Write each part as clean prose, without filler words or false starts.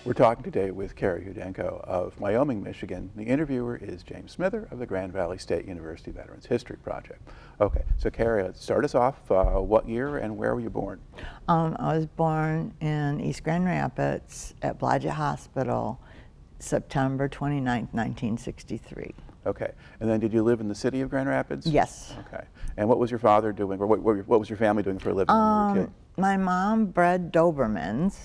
We're talking today with Carrie Hudenko of Wyoming, Michigan. The interviewer is James Smither of the Grand Valley State University Veterans History Project. Okay, so Carrie, start us off. What year and where were you born? I was born in East Grand Rapids at Blodgett Hospital, September 29th, 1963. Okay, and then did you live in the city of Grand Rapids? Yes. Okay, and what was your father doing, or what was your family doing for a living when you were a kid? My mom bred Dobermans,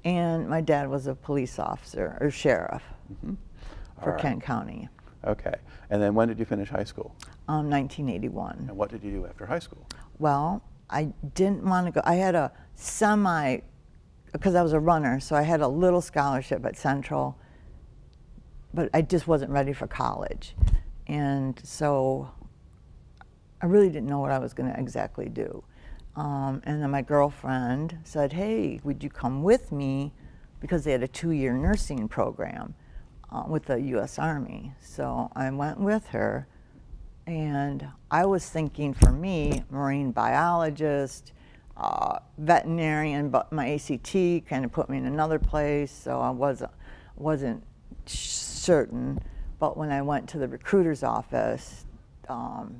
and my dad was a police officer, or sheriff, for Kent County. Okay, and then when did you finish high school? 1981. And what did you do after high school? Well, I didn't want to go. I had a because I was a runner, so I had a little scholarship at Central, but I just wasn't ready for college. And so I really didn't know what I was going to exactly do. And then my girlfriend said, hey, would you come with me? Because they had a 2-year nursing program with the US Army. So I went with her, and I was thinking, for me, marine biologist, veterinarian, but my ACT kind of put me in another place, so I wasn't certain. But when I went to the recruiter's office,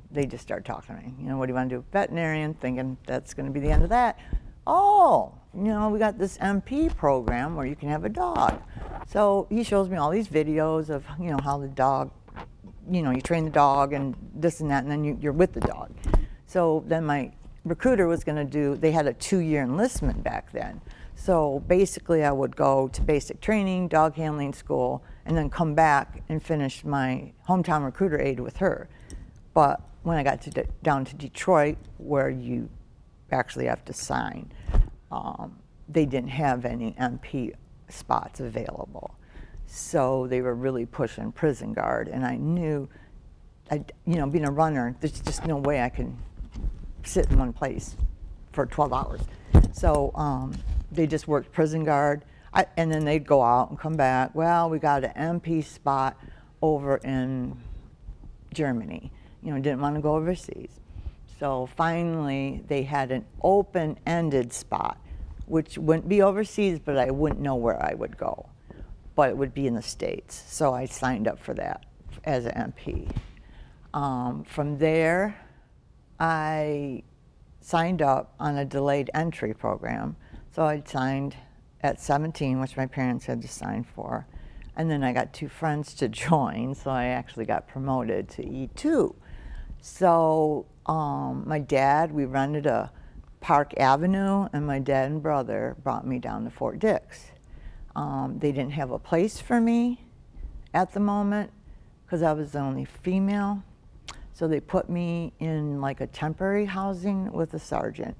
they just started talking to me. You know, what do you want to do? Veterinarian, thinking that's going to be the end of that. Oh, you know, we got this MP program where you can have a dog. So he shows me all these videos of, you know, how the dog, you know, you train the dog and this and that, and then you're with the dog. So then my recruiter was going to do, they had a 2-year enlistment back then. So basically I would go to basic training, dog handling school, and then come back and finish my hometown recruiter aid with her. But when I got down to Detroit, where you actually have to sign, they didn't have any MP spots available. So they were really pushing prison guard, and I knew, you know, being a runner, there's just no way I can sit in one place for 12 hours. So they just worked prison guard, and then they'd go out and come back. Well, we got an MP spot over in Germany. You know, didn't want to go overseas. So finally, they had an open-ended spot, which wouldn't be overseas, but I wouldn't know where I would go. But it would be in the States. So I signed up for that as an MP. From there, I signed up on a delayed entry program. So I signed at 17, which my parents had to sign for. And then I got 2 friends to join, so I actually got promoted to E2. So my dad, we rented a Park Avenue, and my dad and brother brought me down to Fort Dix. They didn't have a place for me at the moment because I was the only female. So they put me in like a temporary housing with a sergeant.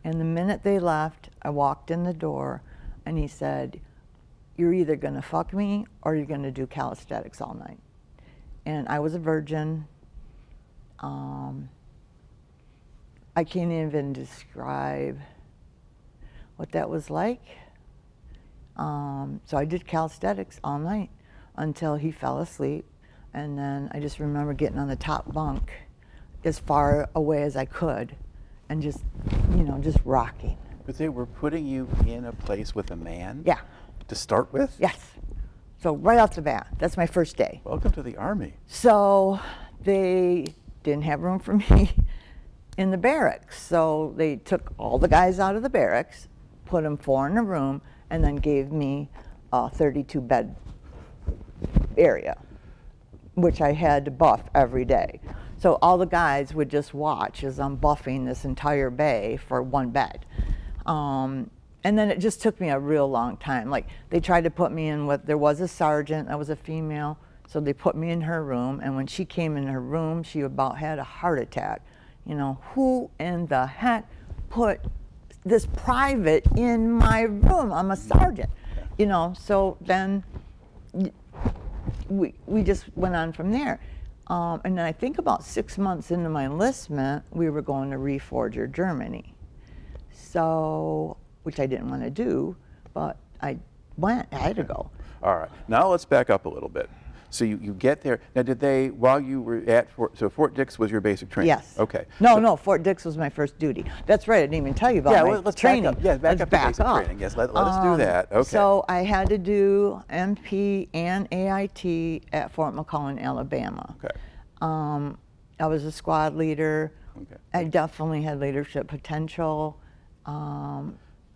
And the minute they left, I walked in the door, and he said, you're either gonna fuck me or you're gonna do calisthenics all night. And I was a virgin. I can't even describe what that was like. So I did calisthenics all night until he fell asleep. And then I just remember getting on the top bunk as far away as I could and just, you know, just rocking. But they were putting you in a place with a man? Yeah. To start with? Yes. So right off the bat, that's my first day. Welcome to the Army. So they didn't have room for me in the barracks. So they took all the guys out of the barracks, put them 4 in a room, and then gave me a 32-bed area, which I had to buff every day. So all the guys would just watch as I'm buffing this entire bay for 1 bed. And then it just took me a real long time. Like, they tried to put me in with, there was a sergeant, that was a female, so they put me in her room, and when she came in her room, she about had a heart attack. You know, who in the heck put this private in my room? I'm a sergeant. You know, so then we just went on from there. And then I think about 6 months into my enlistment, we were going to Reforger, Germany. So, which I didn't want to do, but I went, I had to go. All right, now let's back up a little bit. So you get there. Now, did they, while you were at Fort Dix was your basic training? Yes. Okay. No, so, no, Fort Dix was my first duty. That's right, I didn't even tell you about my let's training. Back up. Yeah, back up to basic training. Yes, let us do that. Okay. So I had to do MP and AIT at Fort McClellan, Alabama. Okay. I was a squad leader. Okay. I definitely had leadership potential. I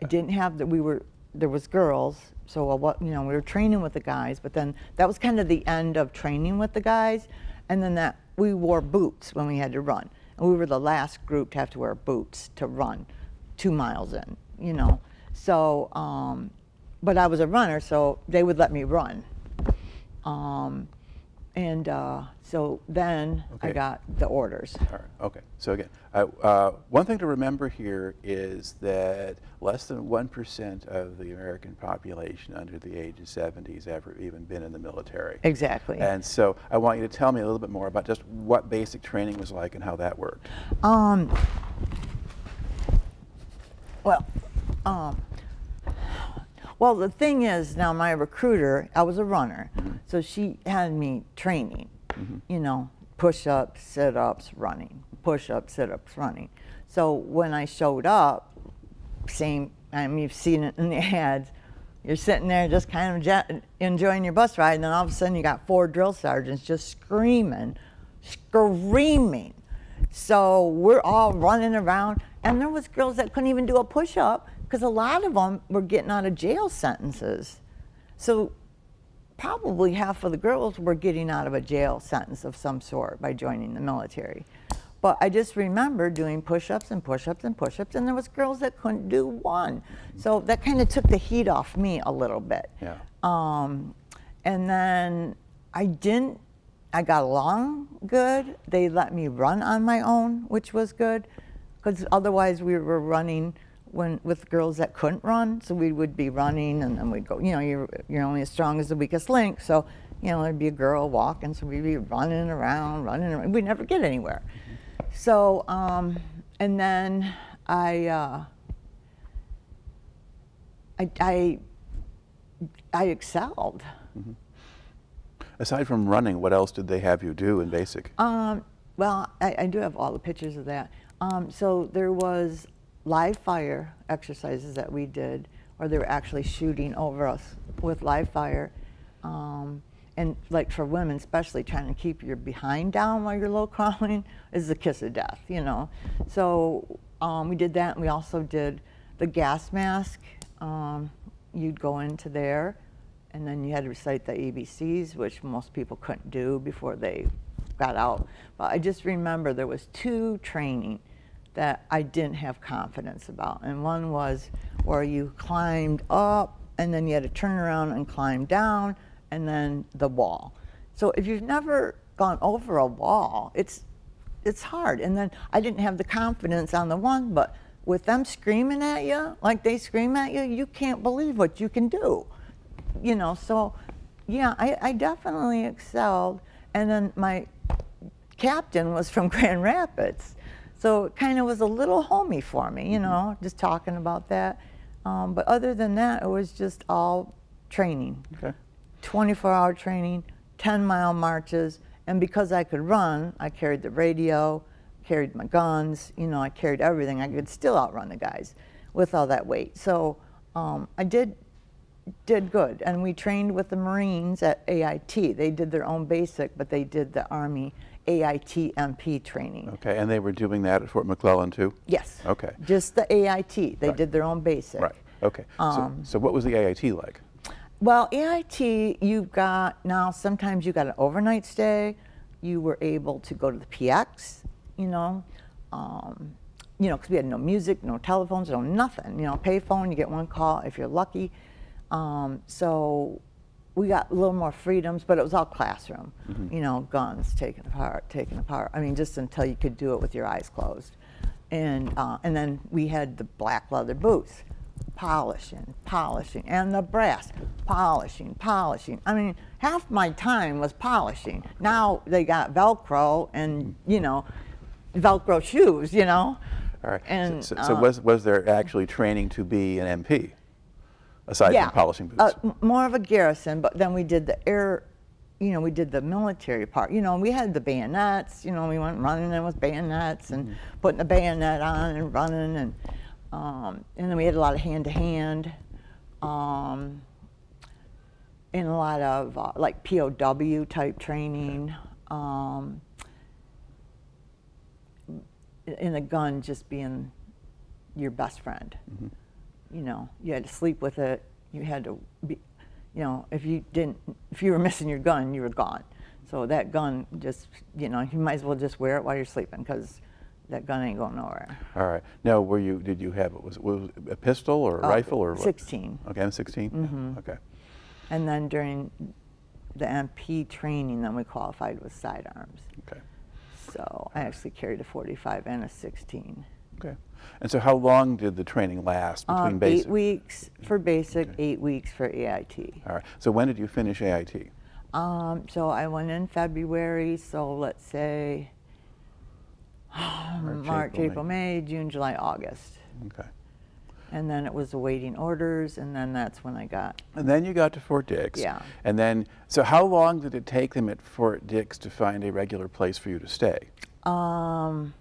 didn't have there was girls, so we were training with the guys, but then that was kind of the end of training with the guys, and then we wore boots when we had to run, and we were the last group to have to wear boots to run 2 miles in, So, but I was a runner, so they would let me run. So then I got the orders. All right. Okay. So again, one thing to remember here is that less than 1% of the American population under the age of 70 has ever even been in the military. Exactly. And so I want you to tell me a little bit more about just what basic training was like and how that worked. Well, the thing is, now my recruiter, I was a runner, so she had me training, push-ups, sit-ups, running, push-ups, sit-ups, running. So when I showed up, you've seen it in the ads, you're sitting there just kind of enjoying your bus ride, and then all of a sudden you got 4 drill sergeants just screaming. So we're all running around, and there was girls that couldn't even do a push-up, because a lot of them were getting out of jail sentences. So probably half of the girls were getting out of a jail sentence of some sort by joining the military. But I just remember doing push-ups and push-ups and push-ups, and there was girls that couldn't do one. So that kind of took the heat off me a little bit. Yeah. And then I got along good. They let me run on my own, which was good, because otherwise we were running with girls that couldn't run, so we would be running, and then we'd go, you're only as strong as the weakest link, so, there'd be a girl walking, so we'd be running around, we'd never get anywhere. So, and then I excelled. Mm-hmm. Aside from running, what else did they have you do in basic? Well, I do have all the pictures of that. So there was live fire exercises that we did, or they were actually shooting over us with live fire. And like for women, especially trying to keep your behind down while you're low crawling is the kiss of death, So we did that, and we also did the gas mask. You'd go into there, and then you had to recite the ABCs, which most people couldn't do before they got out. But I just remember there was 2 training that I didn't have confidence about. And one was where you climbed up, and then you had to turn around and climb down, and then the wall. So if you've never gone over a wall, it's hard. And then I didn't have the confidence on the one, but with them screaming at you, like they scream at you, you can't believe what you can do. So yeah, I definitely excelled. And then my captain was from Grand Rapids. So it kind of was a little homey for me, just talking about that. But other than that, it was just all training. Okay. 24-hour training, 10-mile marches, and because I could run, I carried the radio, carried my guns, I carried everything. I could still outrun the guys with all that weight. So I did good, and we trained with the Marines at AIT. They did their own basic, but they did the Army AIT MP training. Okay, and they were doing that at Fort McClellan too? Yes. Okay. Just the AIT. They did their own basic. Right. Okay. So what was the AIT like? Well, AIT, sometimes you got an overnight stay. You were able to go to the PX, because we had no music, no telephones, no nothing. Payphone, you get one call if you're lucky. So we got a little more freedoms, but it was all classroom. Mm-hmm. Guns taken apart. I mean, just until you could do it with your eyes closed. And then we had the black leather boots. Polishing, and the brass, polishing. I mean, half my time was polishing. Now they got Velcro and, Velcro shoes, All right. And, so was there actually training to be an MP, aside from polishing boots? More of a garrison, but then we did the air, you know, we did the military part. You know, we had the bayonets. You know, we went running in with bayonets and putting the bayonet on and running, and then we had a lot of hand-to-hand, and a lot of like POW type training, and the gun just being your best friend. You know, you had to sleep with it. You had to be, you know, if you were missing your gun, you were gone. So that gun just, you know, you might as well just wear it while you're sleeping, because that gun ain't going nowhere. All right. Now, did you have, was it a pistol or a rifle or what? 16. Okay, M16? Mm-hmm. Okay. And then during the MP training, then we qualified with sidearms. Okay. So I actually carried a 45 and a 16. Okay. And so how long did the training last between basic? 8 weeks for basic, Okay. 8 weeks for AIT. All right. So when did you finish AIT? So I went in February, so let's say March, April, May, June, July, August. Okay. And then it was awaiting orders, and then that's when I got. And then you got to Fort Dix. Yeah. And then, so how long did it take them at Fort Dix to find a regular place for you to stay? I'm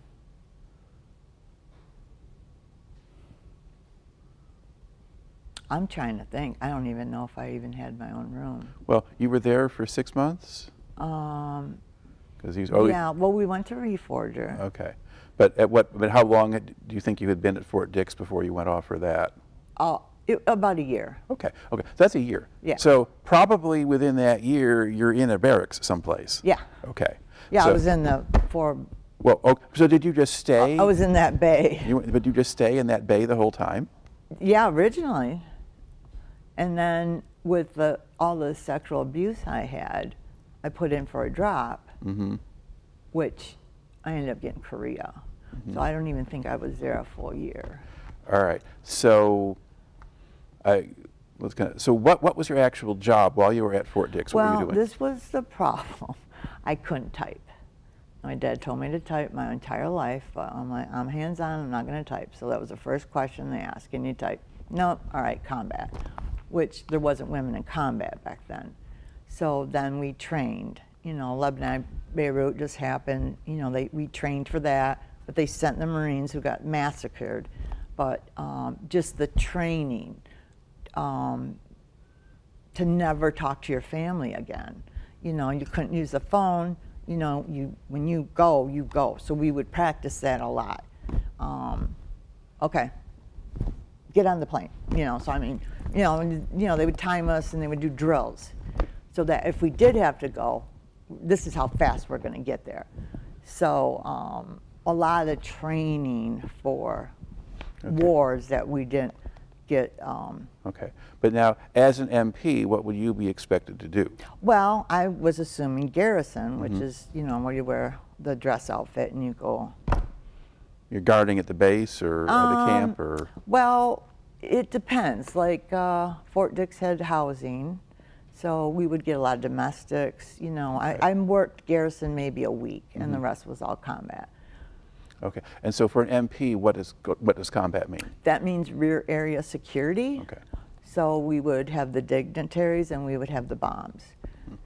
trying to think. I don't even know if I even had my own room. Well, you were there for 6 months? Because yeah, well, we went to Reforger. Okay. But how long do you think you had been at Fort Dix before you went off for that? About a year. Okay, okay, so that's a year. Yeah. So probably within that year, you're in a barracks someplace. Yeah. Okay. Yeah, so, I was in the Well, okay, so did you just stay? I was in that bay. But you just stay in that bay the whole time? Yeah, originally. And then with all the sexual abuse I had, I put in for a drop, which I ended up getting Korea. So I don't even think I was there a full year. All right. So so what was your actual job while you were at Fort Dix? What were you doing? This was the problem. I couldn't type. My dad told me to type my entire life, but I'm like, I'm hands-on, I'm not going to type. So that was the first question they asked, can you type? No, all right, combat, which there wasn't women in combat back then. So then we trained. You know, Lebanon, Beirut just happened. You know, we trained for that, but they sent the Marines who got massacred. But just the training to never talk to your family again. You know, you couldn't use the phone. You know, when you go, you go. So we would practice that a lot. Okay, get on the plane. You know, so I mean, you know, they would time us and they would do drills, so that if we did have to go, this is how fast we're going to get there. So a lot of training for wars that we didn't get. Okay, but now as an MP, what would you be expected to do? Well, I was assuming garrison, which is, you know, where you wear the dress outfit and you go. You're guarding at the base or the camp, or? Well, it depends. Like Fort Dix had housing, so we would get a lot of domestics. You know, I worked garrison maybe a week, and the rest was all combat. Okay, and so for an MP, what does combat mean? That means rear area security. Okay. So we would have the dignitaries and we would have the bombs.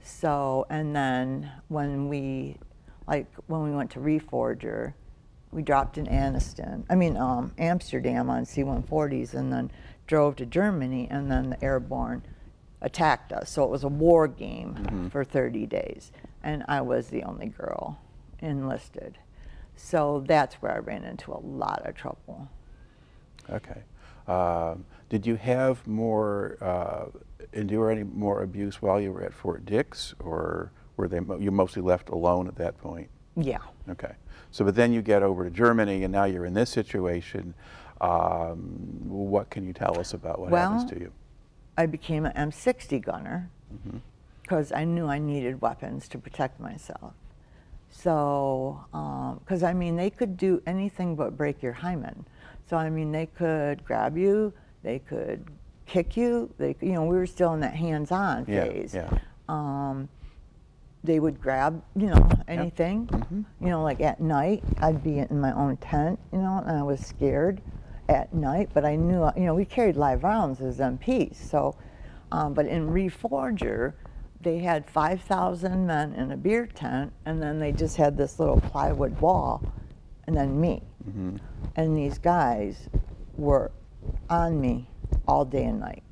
So, and then when we went to Reforger, we dropped in Amsterdam on C-140s, and then drove to Germany, and then the airborne attacked us. So it was a war game for 30 days, and I was the only girl enlisted. So that's where I ran into a lot of trouble. Okay. Did you have endure any more abuse while you were at Fort Dix, or were you mostly left alone at that point? Yeah. Okay. So, but then you get over to Germany, and now you're in this situation. What can you tell us about what happens to you? I became an M60 gunner because I knew I needed weapons to protect myself. So, because I mean, they could do anything but break your hymen. So, I mean, they could grab you, they could kick you. You know, we were still in that hands-on phase. Yeah. They would grab, you know, anything. You know, like at night, I'd be in my own tent, you know, and I was scared at night, but I knew, you know, we carried live rounds as MPs. So, but in Reforger, they had 5,000 men in a beer tent, and then they just had this little plywood wall, and then me. Mm-hmm. And these guys were on me all day and night,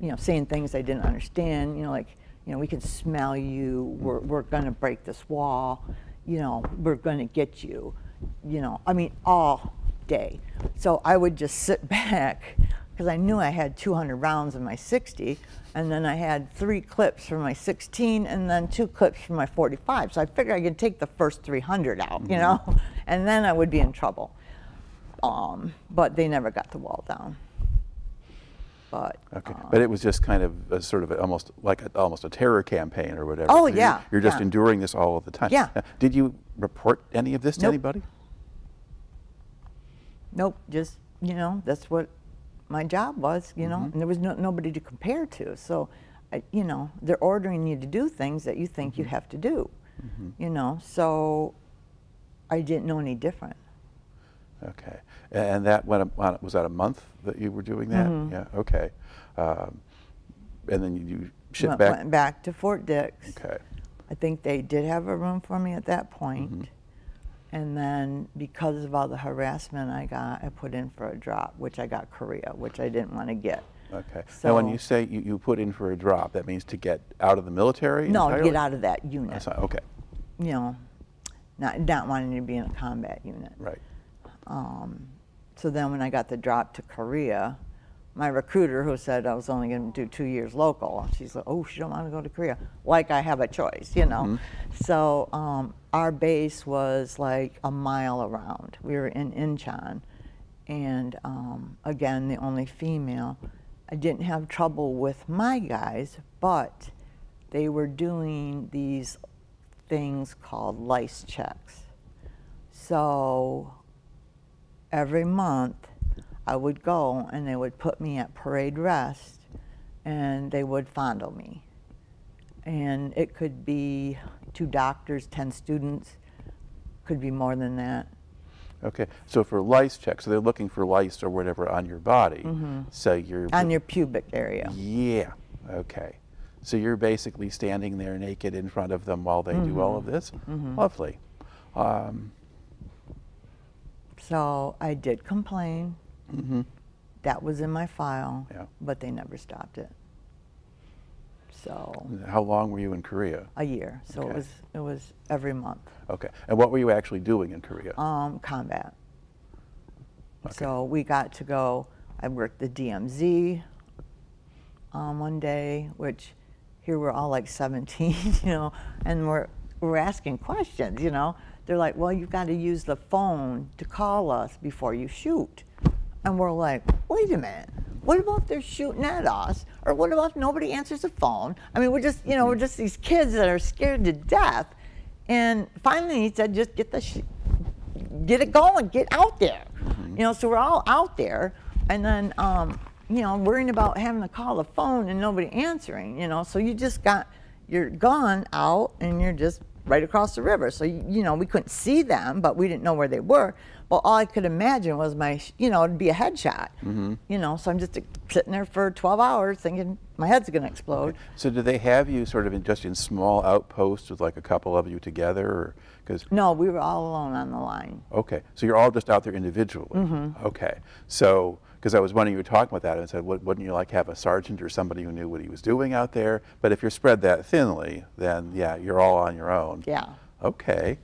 you know, saying things I didn't understand, you know, like, you know, we can smell you, we're gonna break this wall, you know, we're gonna get you, you know, I mean, all day. So I would just sit back, because I knew I had 200 rounds in my 60, and then I had 3 clips for my 16, and then 2 clips for my 45. So I figured I could take the first 300 out, you know, and then I would be in trouble. But they never got the wall down. But okay, but it was just kind of a sort of almost like almost a terror campaign or whatever. Oh, So yeah. You're just yeah. enduring this all of the time. Yeah. Did you report any of this to Nope. anybody? Nope, just, you know, that's what my job was, you know, and there was nobody to compare to. So, you know, they're ordering you to do things that you think you have to do, you know, so I didn't know any different. Okay, and that went on, was that a month that you were doing that? Yeah, okay. And then you shipped back? Went back to Fort Dix. Okay. I think they did have a room for me at that point. And then because of all the harassment I got, I put in for a drop, which I got Korea, which I didn't want to get. Okay. So, now when you say you put in for a drop, that means to get out of the military no, entirely? get out of that unit. That's not, okay, You know, not wanting to be in a combat unit. right. So then when I got the drop to Korea, my recruiter, who said I was only going to do 2 years local, she's like, oh, she don't want to go to Korea. Like I have a choice, you know. So our base was like a mile around. We were in Inchon. And again, the only female. I didn't have trouble with my guys, but they were doing these things called lice checks. So every month I would go and they would put me at parade rest and they would fondle me. And it could be 2 doctors, 10 students, could be more than that. Okay, so for lice checks, so they're looking for lice or whatever on your body. So you're... On your pubic area. Yeah, okay. So you're basically standing there naked in front of them while they do all of this? Lovely. So I did complain. That was in my file, Yeah. but they never stopped it. So How long were you in Korea? a year. So Okay. it was every month. Okay, and what were you actually doing in Korea? Combat. Okay. So we got to go. I worked the DMZ one day, which here we're all like 17, you know, and we're asking questions, you know. They're like, well, you've got to use the phone to call us before you shoot. And we're like, wait a minute. What about if they're shooting at us? Or what about if nobody answers the phone? I mean, we're just, you know, we're just these kids that are scared to death. And finally he said, just get it going, get out there. You know, so we're all out there. And then, you know, worrying about having to call the phone and nobody answering, you know. So you just got your gun out and you're just right across the river. So, you know, we couldn't see them, but we didn't know where they were. Well, all I could imagine was my, you know, it'd be a headshot. You know, so I'm just sitting there for 12 hours thinking my head's going to explode. Okay. So do they have you sort of just in small outposts with like a couple of you together? Or, 'cause, No, we were all alone on the line. okay, so you're all just out there individually? Okay, so, because I was wondering, you were talking about that and said, wouldn't you like have a sergeant or somebody who knew what he was doing out there? But if you're spread that thinly, then yeah, you're all on your own. Yeah. Okay.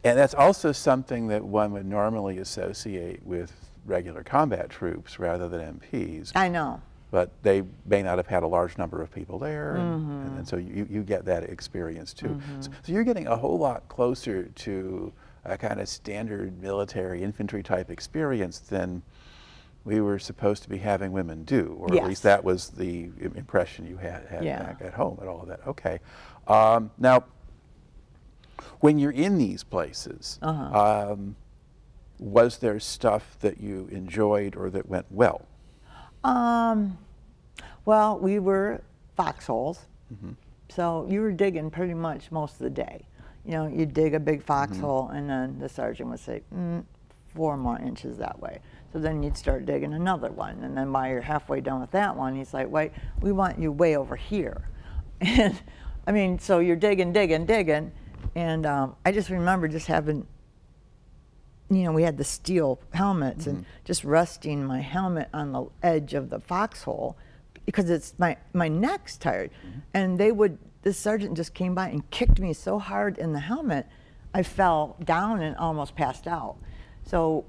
And that's also something that one would normally associate with regular combat troops rather than MPs. I know. But they may not have had a large number of people there, and so you get that experience too. So you're getting a whole lot closer to a kind of standard military infantry type experience than we were supposed to be having women do, or at least that was the impression you had back at home and all of that. Okay. Now, when you're in these places, was there stuff that you enjoyed or that went well? Well, we were foxholes, so you were digging pretty much most of the day. You know, you'd dig a big foxhole, and then the sergeant would say, 4 more inches that way. So then you'd start digging another one, and then while you're halfway done with that one, he's like, wait, we want you way over here. And I mean, so you're digging, and I just remember just having, you know, we had the steel helmets and just resting my helmet on the edge of the foxhole because it's my neck's tired. And this sergeant just came by and kicked me so hard in the helmet, I fell down and almost passed out. So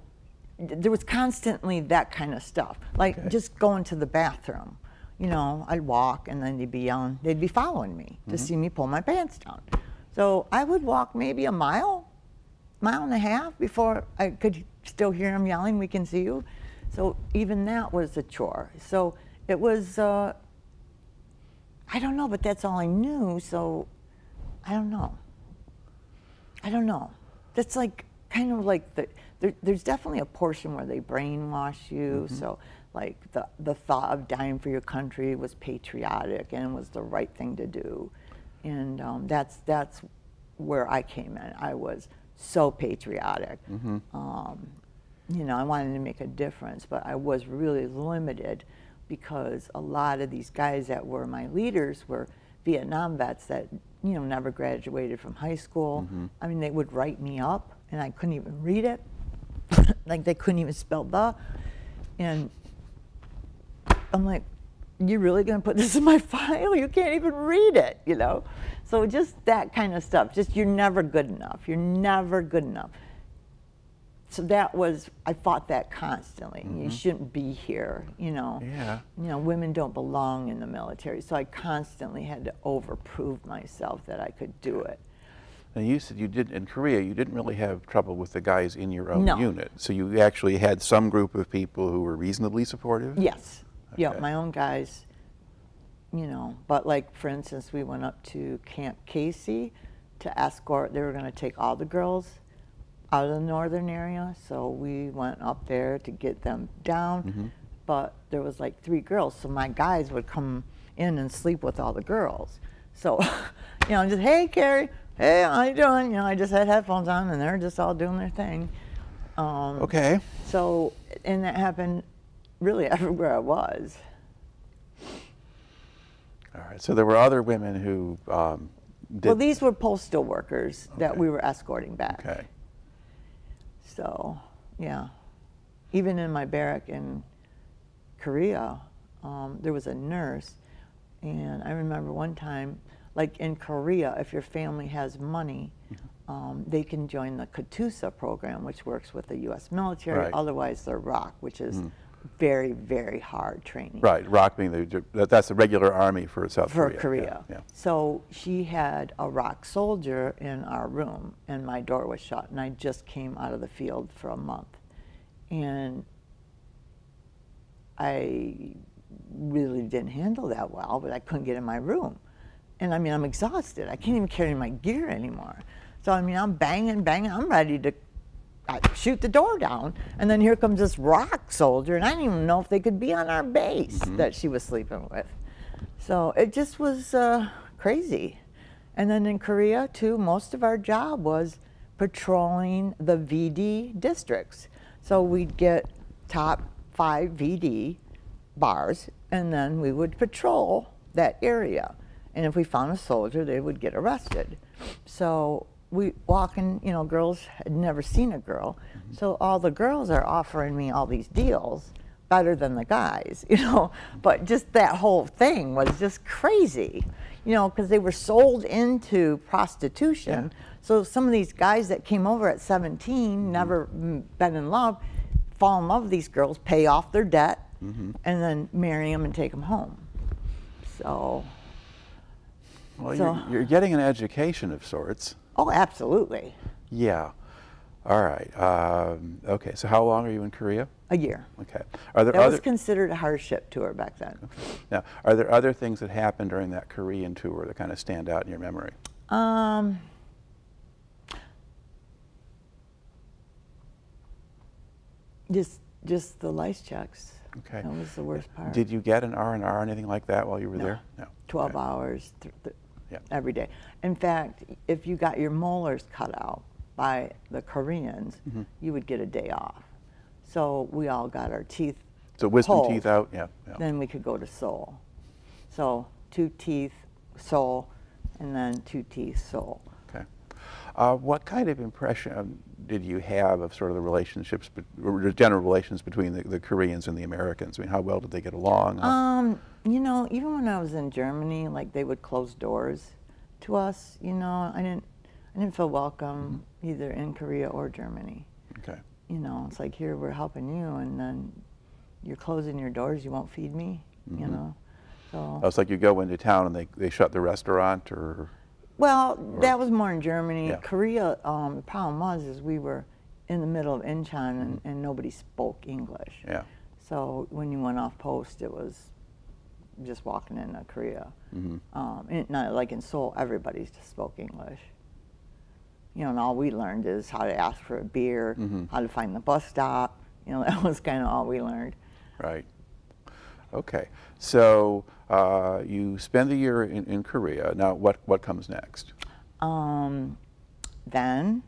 there was constantly that kind of stuff, like just going to the bathroom. You know, I'd walk and then they'd be following me to see me pull my pants down. So I would walk maybe a mile and a half before I could still hear them yelling, "We can see you." So even that was a chore. So it was, I don't know, but that's all I knew. So I don't know. That's like kind of like there's definitely a portion where they brainwash you. So like the thought of dying for your country was patriotic and was the right thing to do. And that's where I came in. I was so patriotic. You know, I wanted to make a difference, but I was really limited because a lot of these guys that were my leaders were Vietnam vets that, you know, never graduated from high school. I mean, they would write me up and I couldn't even read it. Like they couldn't even spell the. And I'm like, you're really gonna put this in my file? You can't even read it, you know? So just that kind of stuff, just you're never good enough. You're never good enough. So that was, I fought that constantly. You shouldn't be here, you know? Yeah. You know, women don't belong in the military. So I constantly had to overprove myself that I could do it. Now you said in Korea, you didn't really have trouble with the guys in your own No. unit. So you actually had some group of people who were reasonably supportive? Yes. Okay. Yeah, my own guys, you know. But like, for instance, we went up to Camp Casey to escort, they were gonna take all the girls out of the northern area. So we went up there to get them down. But there was like 3 girls. So my guys would come in and sleep with all the girls. So, you know, just, hey, Carrie, hey, how you doing? You know, I just had headphones on and they're just all doing their thing. Okay. So, and that happened really everywhere I was. All right. So there were other women who did. Well, these were postal workers that Okay. we were escorting back. Okay. So, yeah. Even in my barrack in Korea, there was a nurse, and I remember one time, like in Korea, if your family has money, they can join the KATUSA program, which works with the US military, Right. otherwise they're ROC, which is very, very hard training. Right, ROC being that's the regular army for South Korea. For Korea. Yeah. So she had a ROC soldier in our room, and my door was shut, and I just came out of the field for a month. And I really didn't handle that well, but I couldn't get in my room. And I mean, I'm exhausted. I can't even carry my gear anymore. So I mean, I'm banging, I'm ready to shoot the door down. And then here comes this ROC soldier, and I didn't even know if they could be on our base that she was sleeping with. So it just was crazy. And then in Korea, too, most of our job was patrolling the VD districts. So we'd get top 5 VD bars, and then we would patrol that area. And if we found a soldier, they would get arrested. So we walking, you know, girls had never seen a girl. So all the girls are offering me all these deals better than the guys, you know. But just that whole thing was just crazy, you know, because they were sold into prostitution. So some of these guys that came over at 17, never been in love, fall in love with these girls, pay off their debt, and then marry them and take them home. So. Well, you're getting an education of sorts. Oh, absolutely. Yeah. All right. Okay. So how long are you in Korea? A year. Okay. Are there That other? was considered a hardship tour back then. Now, are there other things that happened during that Korean tour that kind of stand out in your memory? Just the lice checks. Okay. That was the worst part. Did you get an R&R or anything like that while you were No. there? No. 12 Okay. hours Yeah. every day. In fact, if you got your molars cut out by the Koreans, you would get a day off. So we all got our teeth So wisdom pulled. teeth out. Yeah. Yeah. Then we could go to Seoul. So 2 teeth Seoul, and then 2 teeth, Seoul. Okay. What kind of impression did you have of sort of the relationships, or the general relations between the Koreans and the Americans? I mean, how well did they get along? You know, even when I was in Germany, like they would close doors to us. You know, I didn't feel welcome either in Korea or Germany. Okay. You know, it's like, here we're helping you, and then you're closing your doors. You won't feed me. You know, so. It's like you go into town and they shut the restaurant, or. Well, that was more in Germany. Yeah. Korea, the problem was we were in the middle of Inchon, and nobody spoke English. Yeah. So when you went off post, it was just walking into Korea. Not like in Seoul, everybody just spoke English. You know, and all we learned is how to ask for a beer, how to find the bus stop. You know, that was kind of all we learned. Right. Okay. So you spend the year in Korea. Now, what comes next? Then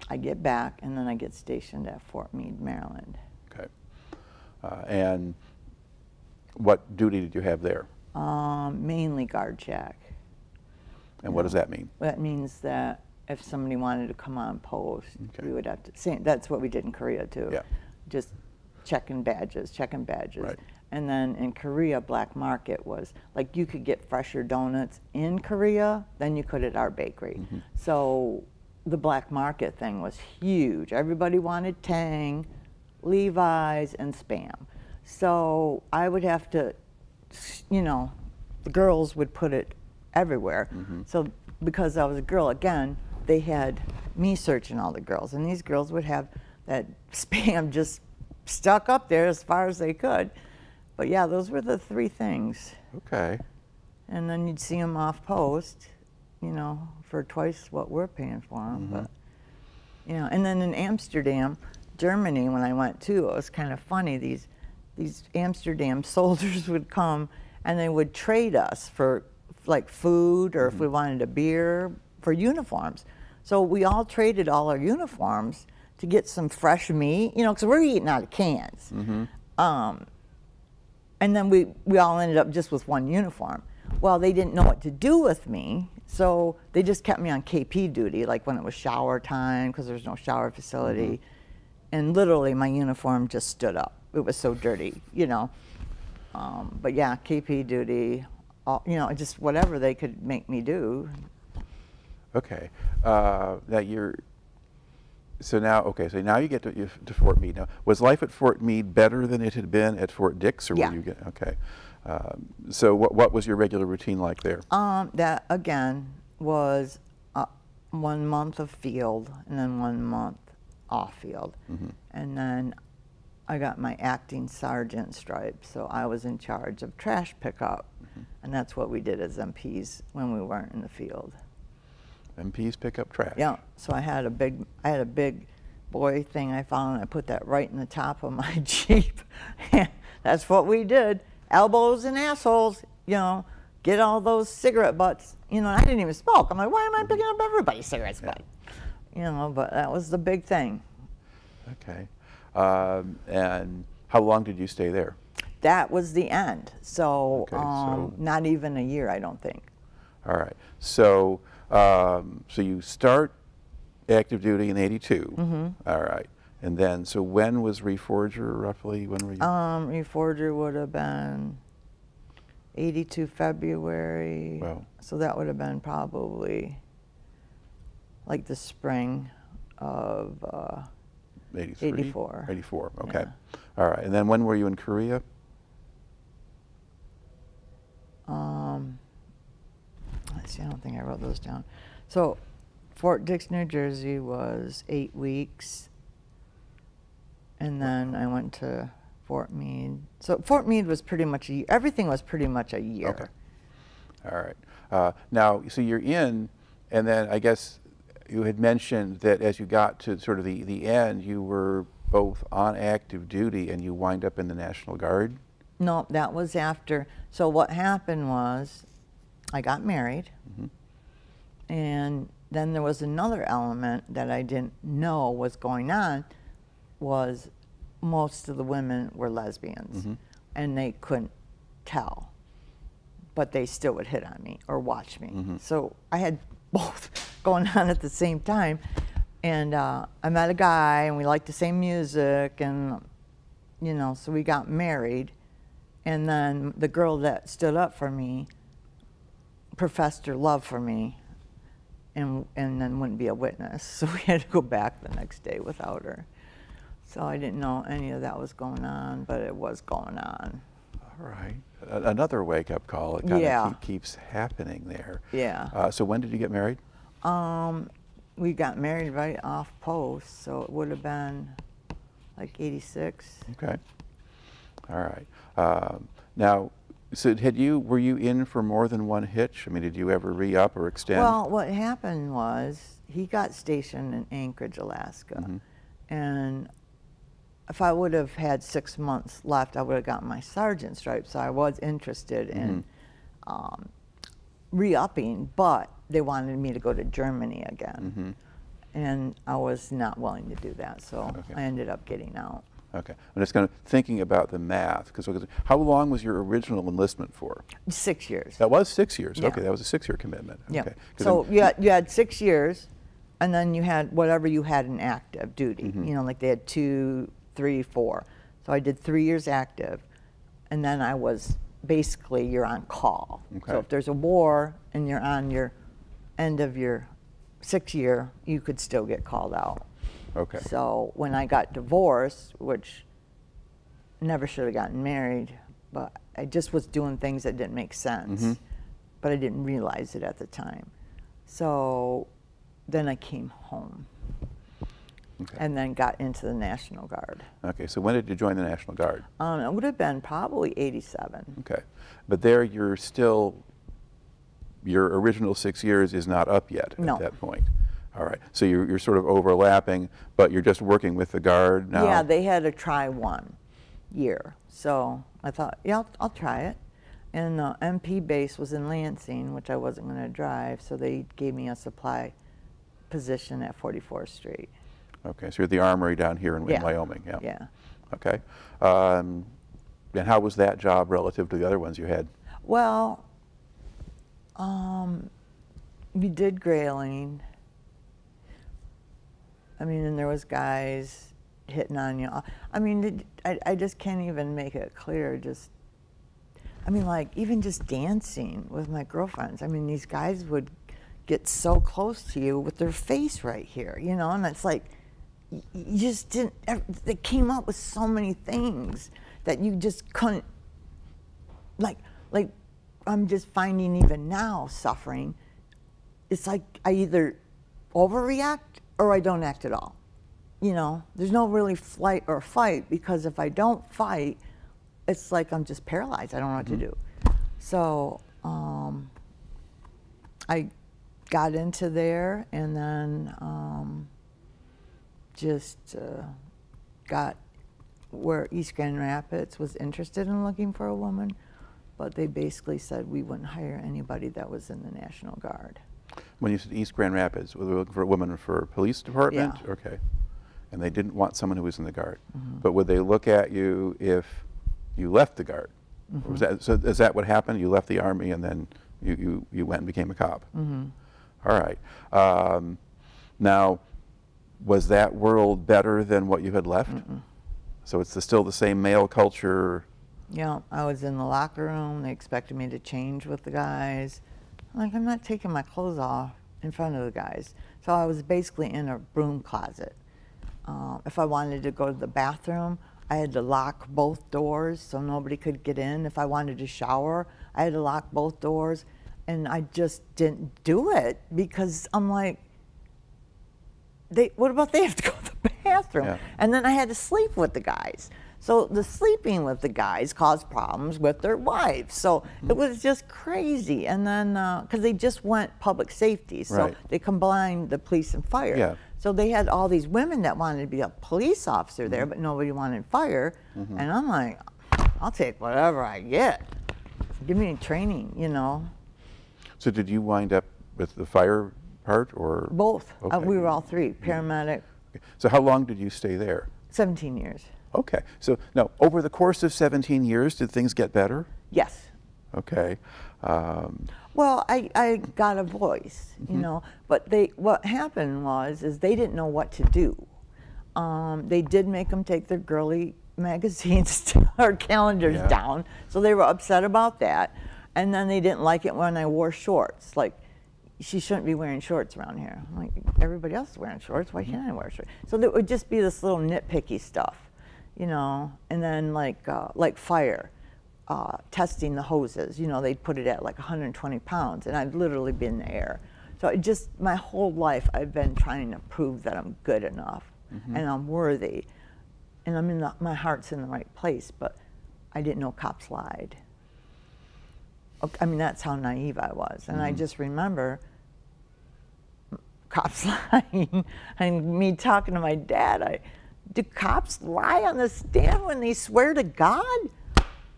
I get back, and then I get stationed at Fort Meade, Maryland. Okay. And what duty did you have there? Mainly guard check. And what does that mean? That means that if somebody wanted to come on post, we would have to. That's what we did in Korea too. Yeah. Just checking badges. Right. And then in Korea, black market was like you could get fresher donuts in Korea than you could at our bakery. So the black market thing was huge. Everybody wanted Tang, Levi's, and Spam. So I would have to, you know, the girls would put it everywhere. So because I was a girl, again, they had me searching all the girls, and these girls would have that Spam just stuck up there as far as they could. But yeah, those were the 3 things. Okay. And then you'd see them off post, you know, for twice what we're paying for them. But, you know, and then in Amsterdam, Germany, when I went too, it was kind of funny. These Amsterdam soldiers would come and they would trade us for like food, or if we wanted a beer, for uniforms. So we all traded all our uniforms to get some fresh meat, you know, because we're eating out of cans. And then we all ended up just with 1 uniform. Well, they didn't know what to do with me, so they just kept me on KP duty, like when it was shower time, because there was no shower facility. And literally, my uniform just stood up. It was so dirty, you know. But yeah, KP duty, you know, just whatever they could make me do. Okay. So now you get to Fort Meade. Now, was life at Fort Meade better than it had been at Fort Dix, or Yeah. were you okay? So what was your regular routine like there? That again was 1 month of field, and then 1 month off field, and then I got my acting sergeant stripe, so I was in charge of trash pickup, and that's what we did as MPs when we weren't in the field. MPs pick up trash. Yeah, so I had a big boy thing I found, and I put that right in the top of my Jeep. That's what we did. Elbows and assholes, you know, get all those cigarette butts. You know, I didn't even smoke. I'm like, why am I picking up everybody's cigarette butt? You know, but that was the big thing. Okay. And how long did you stay there? That was the end. So, Okay, so not even a year, I don't think. All right. So so you start active duty in '82. All right. And then, so when was Reforger roughly? When were you? Reforger would have been '82 February. Wow. So that would have been probably like the spring of 84. 84. Okay. Yeah. All right. And then when were you in Korea? Let's see, I don't think I wrote those down. So Fort Dix, New Jersey was 8 weeks. And then I went to Fort Meade. So Fort Meade was pretty much a year. Everything was pretty much a year. Okay. All right. Now, so you're in, and then I guess you had mentioned that as you got to sort of the end, you were both on active duty and you wind up in the National Guard? No, that was after. So what happened was I got married, and then there was another element that I didn't know was going on, was most of the women were lesbians, and they couldn't tell. but they still would hit on me or watch me. So I had both going on at the same time. And I met a guy, and we liked the same music, and, you know, so we got married. And then the girl that stood up for me professed her love for me, and then wouldn't be a witness. So we had to go back the next day without her. So I didn't know any of that was going on, but it was going on. All right. Another wake-up call. It kind of keeps happening there. Yeah. So when did you get married? We got married right off post, so it would have been like 86. Okay. All right. Now, so were you in for more than one hitch? I mean, did you ever re-up or extend? Well, what happened was he got stationed in Anchorage, Alaska, and if I would have had 6 months left, I would have gotten my sergeant stripe. So I was interested in re-upping, but they wanted me to go to Germany again, and I was not willing to do that. So I ended up getting out. Okay. I'm just kind of thinking about the math, because how long was your original enlistment for? 6 years. That was 6 years. Yeah. Okay, that was a 6-year commitment. Yeah. Okay. So you had 6 years, and then you had whatever you had in active duty. You know, like they had 2, 3, 4. So I did 3 years active, and then I was basically you're on call. Okay. So if there's a war and you're on your end of your 6th year, you could still get called out. Okay. So when I got divorced, which never should have gotten married, but I just was doing things that didn't make sense, but I didn't realize it at the time. So then I came home. Okay. And then got into the National Guard. Okay, so when did you join the National Guard? It would have been probably 87. Okay, but there you're still, your original 6 years is not up yet at that point. All right, so you're sort of overlapping, but you're just working with the Guard now? Yeah, they had to try 1 year. So I thought, yeah, I'll try it. And the MP base was in Lansing, which I wasn't going to drive, so they gave me a supply position at 44th Street. Okay, so you're at the armory down here in Wyoming, yeah? Yeah. Okay. And how was that job relative to the other ones you had? Well, we did grailing. I mean, and there was guys hitting on you. I mean, I just can't even make it clear. I mean, like, even just dancing with my girlfriends. I mean, these guys would get so close to you with their face right here, you know, and it's like, you just didn't, they came up with so many things that you just couldn't, like I'm just finding even now suffering, it's like I either overreact or I don't act at all. You know, there's no really flight or fight, because if I don't fight, it's like I'm just paralyzed. I don't know what to do. So I got into there, and then just got where East Grand Rapids was interested in looking for a woman, but they basically said we wouldn't hire anybody that was in the National Guard. When you said East Grand Rapids, were they looking for a woman for a police department? Yeah. Okay. And they didn't want someone who was in the Guard. But would they look at you if you left the Guard? Was that, so is that what happened? You left the Army and then you went and became a cop? All right. Now, was that world better than what you had left? So it's still the same male culture? Yeah, I was in the locker room. They expected me to change with the guys. I'm like, I'm not taking my clothes off in front of the guys. So I was basically in a broom closet. If I wanted to go to the bathroom, I had to lock both doors so nobody could get in. If I wanted to shower, I had to lock both doors. And I just didn't do it because I'm like, what about they have to go to the bathroom? Yeah. And then I had to sleep with the guys. So the sleeping with the guys caused problems with their wives. So it was just crazy. And then, because they just went public safety, so they combined the police and fire. Yeah. So they had all these women that wanted to be a police officer there, but nobody wanted fire. And I'm like, I'll take whatever I get. Give me training, you know. So did you wind up with the fire part, or? Both. Okay. We were all three, paramedic. Okay. So how long did you stay there? 17 years. Okay. So now, over the course of 17 years, did things get better? Yes. Okay. Well, I got a voice, you know, but what happened is they didn't know what to do. They did make them take their girly magazines or calendars down, so they were upset about that. And then they didn't like it when I wore shorts. Like, she shouldn't be wearing shorts around here. I'm like, everybody else is wearing shorts, why can't I wear shorts? So there would just be this little nitpicky stuff, you know, and then like fire. Testing the hoses, you know, they'd put it at like 120 pounds, and I'd literally be in the air. So it just, my whole life, I've been trying to prove that I'm good enough and I'm worthy, and I'm in my heart's in the right place. But I didn't know cops lied. I mean, that's how naive I was, and I just remember cops lying, and me talking to my dad. Do cops lie on the stand when they swear to God?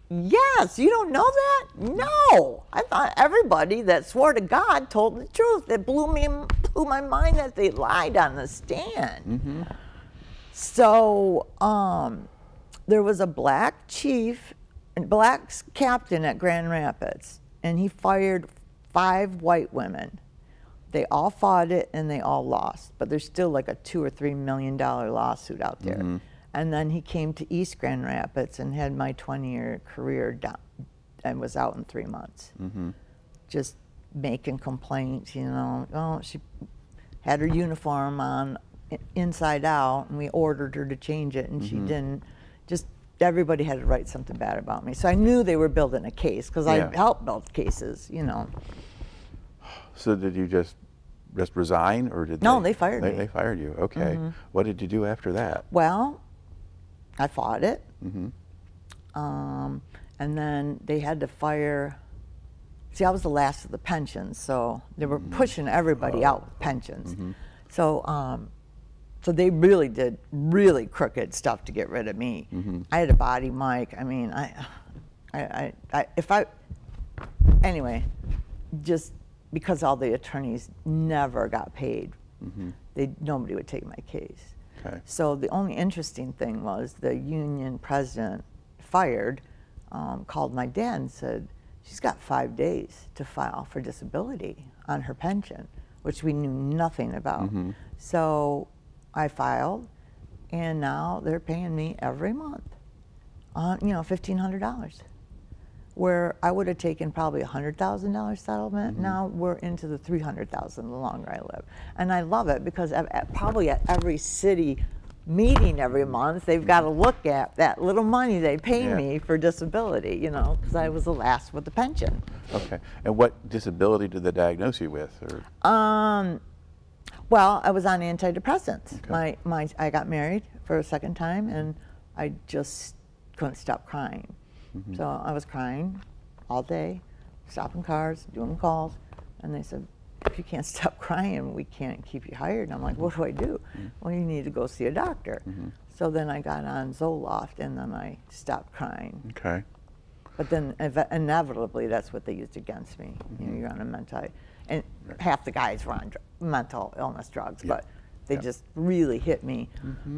Yes, you don't know that? No, I thought everybody that swore to God told the truth. It blew my mind that they lied on the stand. So there was a black chief and black captain at Grand Rapids, and he fired 5 white women. They all fought it and they all lost, but there's still like a $2 or $3 million lawsuit out there. And then he came to East Grand Rapids and had my 20-year career done and was out in 3 months. Just making complaints, you know. Oh, she had her uniform on inside out, and we ordered her to change it, and she didn't. Just everybody had to write something bad about me. So I knew they were building a case, because I helped build cases, you know. So did you just resign, or did No, they fired me. They fired you, okay. What did you do after that? Well, I fought it, and then they had to fire. See, I was the last of the pensions, so they were pushing everybody out with pensions. So, so they really did really crooked stuff to get rid of me. I had a body mic. I mean, anyway, just because all the attorneys never got paid, nobody would take my case. So the only interesting thing was the union president fired, called my dad and said, she's got 5 days to file for disability on her pension, which we knew nothing about. So I filed, and now they're paying me every month, you know, $1,500. Where I would have taken probably $100,000 settlement, now we're into the $300,000 the longer I live. And I love it, because probably at every city meeting every month, they've got to look at that little money they pay me for disability, you know, because I was the last with the pension. Okay, and what disability did they diagnose you with? Or? Well, I was on antidepressants. I got married for a second time, and I just couldn't stop crying. So I was crying all day, stopping cars, doing calls, and they said, if you can't stop crying, we can't keep you hired. And I'm like, what do I do? Well, you need to go see a doctor. So then I got on Zoloft, and then I stopped crying. Okay. But then inevitably, that's what they used against me. You know, you're on a mental, and half the guys were on mental illness drugs, but they just really hit me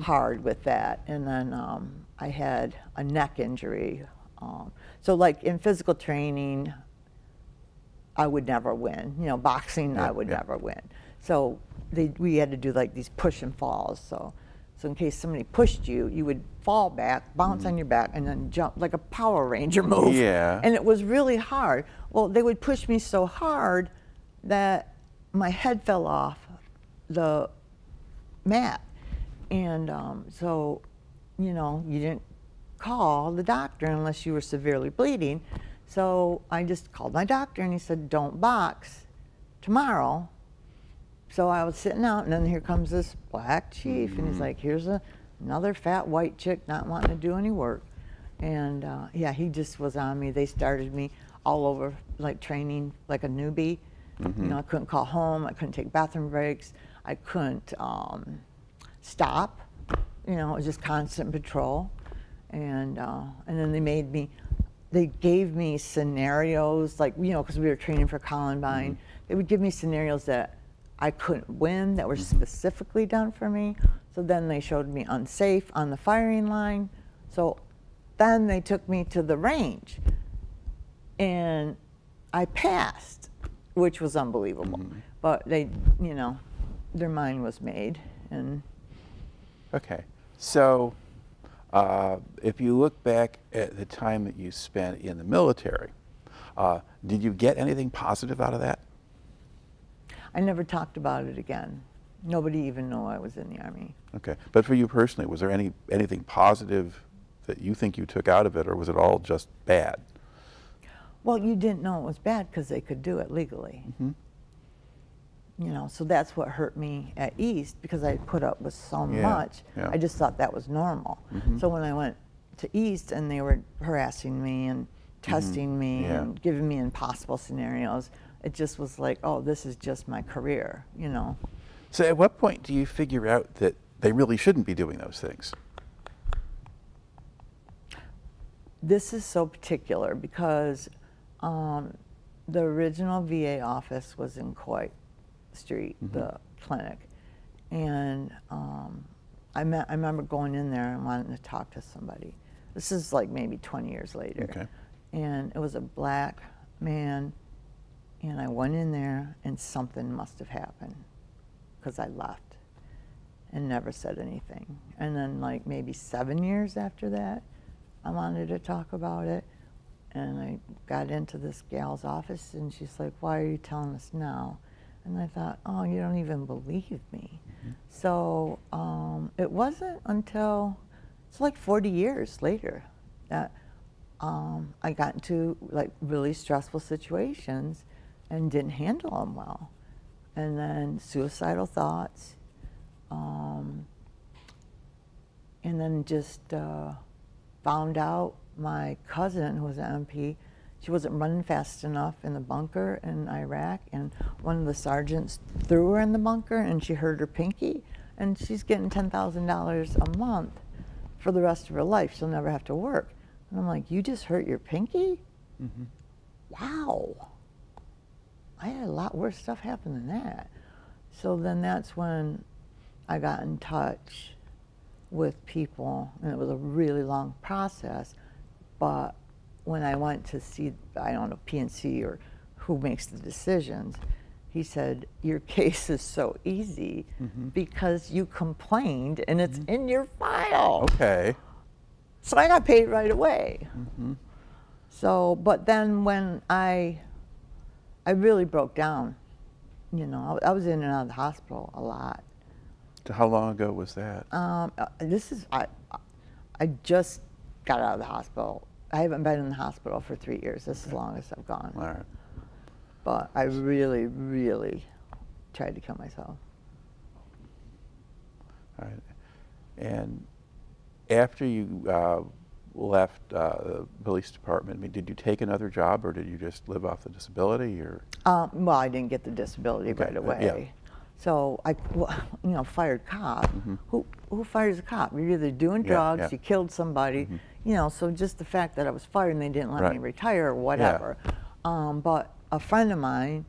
hard with that. And then I had a neck injury. So like in physical training, I would never win. You know, boxing, I would never win. So we had to do like these push and falls. So in case somebody pushed you, you would fall back, bounce on your back, and then jump like a Power Ranger move. And it was really hard. Well, they would push me so hard that my head fell off the mat. And so, you know, you didn't call the doctor unless you were severely bleeding. So I just called my doctor, and he said, don't box tomorrow. So I was sitting out, and then here comes this black chief, and he's like, here's another fat white chick not wanting to do any work. And yeah, he just was on me. They started me all over, like training like a newbie. You know, I couldn't call home, I couldn't take bathroom breaks, I couldn't stop. You know, it was just constant patrol. And then they gave me scenarios, like, you know, because we were training for Columbine. They would give me scenarios that I couldn't win, that were specifically done for me. So then they showed me unsafe on the firing line. So then they took me to the range. And I passed, which was unbelievable. But they, you know, their mind was made. And okay, so if you look back at the time that you spent in the military, did you get anything positive out of that? I never talked about it again. Nobody even knew I was in the Army. Okay, but for you personally, was there anything positive that you think you took out of it, or was it all just bad? Well, you didn't know it was bad because they could do it legally. You know, so that's what hurt me at East, because I put up with so much. Yeah. I just thought that was normal. So when I went to East and they were harassing me and testing me and giving me impossible scenarios, it just was like, oh, this is just my career, you know. So at what point do you figure out that they really shouldn't be doing those things? This is so particular because the original VA office was in Coit Street, the clinic, and I remember going in there and wanting to talk to somebody. This is like maybe 20 years later. Okay. And it was a black man, and I went in there and something must have happened because I left and never said anything. And then like maybe 7 years after that, I wanted to talk about it, and I got into this gal's office and she's like, why are you telling us now? And I thought, oh, you don't even believe me. So it wasn't until, it's like 40 years later that I got into like really stressful situations and didn't handle them well. And then suicidal thoughts, and then just found out my cousin, who was an MP, she wasn't running fast enough in the bunker in Iraq, and one of the sergeants threw her in the bunker and she hurt her pinky, and she's getting $10,000 a month for the rest of her life. She'll never have to work. And I'm like, you just hurt your pinky? Wow. I had a lot worse stuff happen than that. So then that's when I got in touch with people, and it was a really long process. But when I went to see, I don't know, PNC or who makes the decisions, he said, your case is so easy because you complained and it's in your file. Okay. So I got paid right away. So, but then when I really broke down, you know, I was in and out of the hospital a lot. So how long ago was that? I just got out of the hospital. I haven't been in the hospital for 3 years. This is as long as I've gone. All right. But I really, really tried to kill myself. All right. And after you left the police department, I mean, did you take another job, or did you just live off the disability, or? Well, I didn't get the disability right away. So I, you know, fired cop. Who fires a cop? You're either doing drugs, you killed somebody, you know. So just the fact that I was fired and they didn't let me retire or whatever. But a friend of mine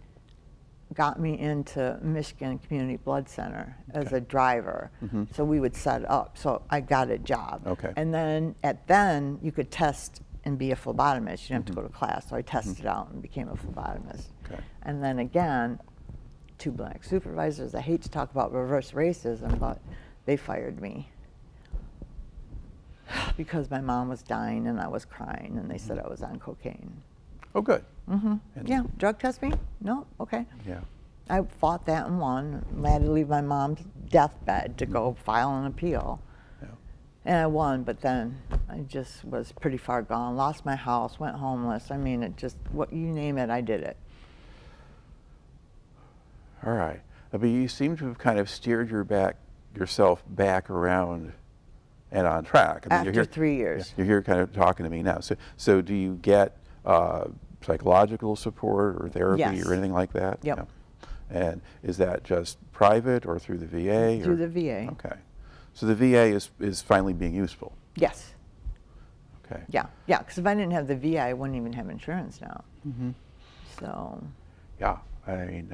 got me into Michigan Community Blood Center as a driver. So we would set up. So I got a job. And then then you could test and be a phlebotomist. You didn't have to go to class. So I tested out and became a phlebotomist. And then again, 2 black supervisors. I hate to talk about reverse racism, but they fired me because my mom was dying and I was crying, and they said I was on cocaine. Oh, good. Yeah, drug test me? No, okay. Yeah. I fought that and won. I had to leave my mom's deathbed to go file an appeal. And I won, but then I just was pretty far gone. Lost my house, went homeless. I mean, it just, what you name it, I did it. All right. But you seem to have kind of steered yourself back around and on track. I mean, After you're here, 3 years. You're here kind of talking to me now. So do you get psychological support or therapy or anything like that? Yep. Yeah. And is that just private or through the VA? Through the VA. Okay. So the VA is finally being useful? Yes. Okay. Yeah, because if I didn't have the VA, I wouldn't even have insurance now. So. Yeah, I mean,